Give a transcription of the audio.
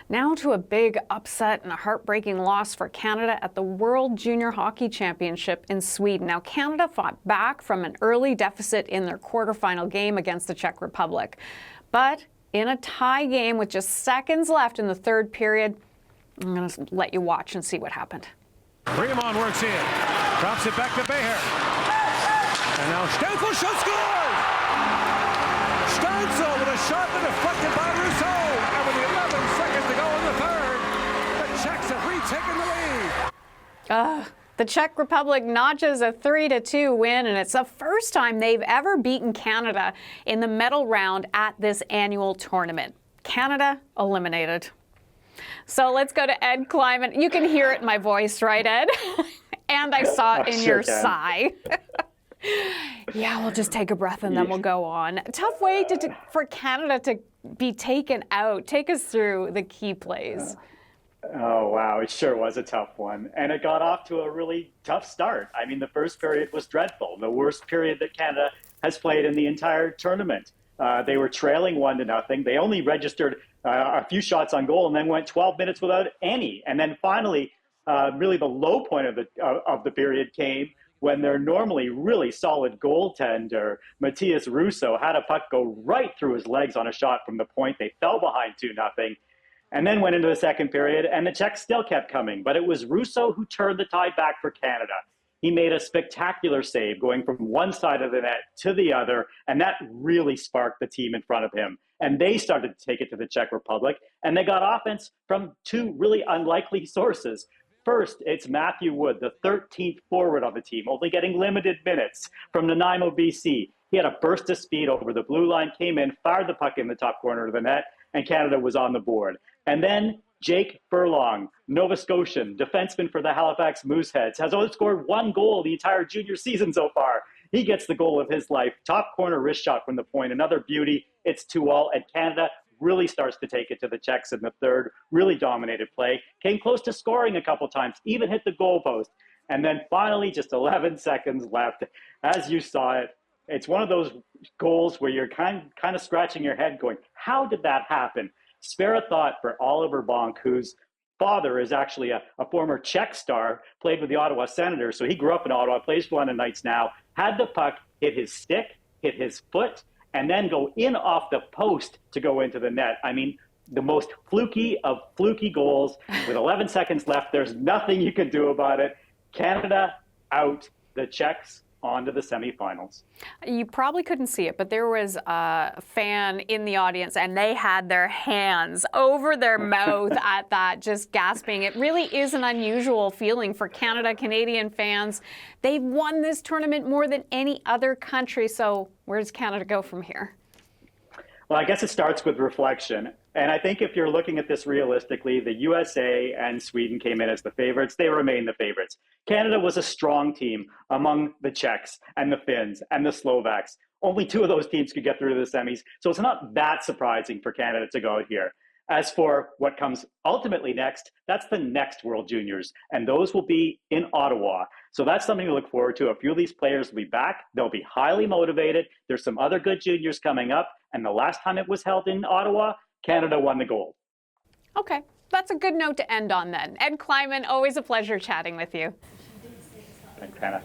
Now to a big upset and a heartbreaking loss for Canada at the World Junior Hockey Championship in Sweden. Now, Canada fought back from an early deficit in their quarterfinal game against the Czech Republic. But in a tie game with just seconds left in the third period, I'm going to let you watch and see what happened. Fremont works in, drops it back to Beher. And now Stancl shot scores! Stancl with a shot that deflected by Rousseau. And with 11 seconds to go in the third, the Czechs have retaken the lead. The Czech Republic notches a 3-2 win, and it's the first time they've ever beaten Canada in the medal round at this annual tournament. Canada eliminated. So let's go to Ed Kleiman. You can hear it in my voice, right, Ed? And I saw it in your sigh. Yeah, we'll just take a breath and then we'll go on. Tough way for Canada to be taken out. Take us through the key plays. Oh, wow. It sure was a tough one. And it got off to a really tough start. I mean, the first period was dreadful. The worst period that Canada has played in the entire tournament. They were trailing 1-0. They only registered a few shots on goal and then went 12 minutes without any. And then finally, really the low point of the period came when their normally really solid goaltender, Matthias Russo, had a puck go right through his legs on a shot from the point. They fell behind 2-0 and then went into the second period, and the Czechs still kept coming. But it was Russo who turned the tide back for Canada. He made a spectacular save going from one side of the net to the other, and that really sparked the team in front of him. And they started to take it to the Czech Republic, and they got offense from two really unlikely sources. First, it's Matthew Wood, the 13th forward on the team, only getting limited minutes from Nanaimo, BC. He had a burst of speed over the blue line, came in, fired the puck in the top corner of the net, and Canada was on the board. And then Jake Furlong, Nova Scotian, defenseman for the Halifax Mooseheads, has only scored one goal the entire junior season so far. He gets the goal of his life. Top corner wrist shot from the point, another beauty. It's 2-2, and Canada really starts to take it to the Czechs in the third, really dominated play, came close to scoring a couple times, even hit the goalpost. And then finally, just 11 seconds left. As you saw it, it's one of those goals where you're kind of scratching your head going, how did that happen? Spare a thought for Oliver Bonk, whose father is actually a former Czech star, played with the Ottawa Senators. So he grew up in Ottawa, plays for London Knights now, had the puck hit his stick, hit his foot, and then go in off the post to go into the net. I mean, the most fluky of fluky goals with 11 seconds left. There's nothing you can do about it. Canada out, the Czechs on to the semifinals. You probably couldn't see it, but there was a fan in the audience and they had their hands over their mouth at that, just gasping. It really is an unusual feeling for Canadian fans. They've won this tournament more than any other country. So where does Canada go from here? Well, I guess it starts with reflection. And I think if you're looking at this realistically, the USA and Sweden came in as the favorites. They remain the favorites. Canada was a strong team among the Czechs and the Finns and the Slovaks. Only two of those teams could get through to the semis. So it's not that surprising for Canada to go here. As for what comes ultimately next, that's the next World Juniors. And those will be in Ottawa. So that's something to look forward to. A few of these players will be back. They'll be highly motivated. There's some other good juniors coming up. And the last time it was held in Ottawa, Canada won the gold. Okay, that's a good note to end on then. Ed Kleiman, always a pleasure chatting with you. Thanks, Hannah.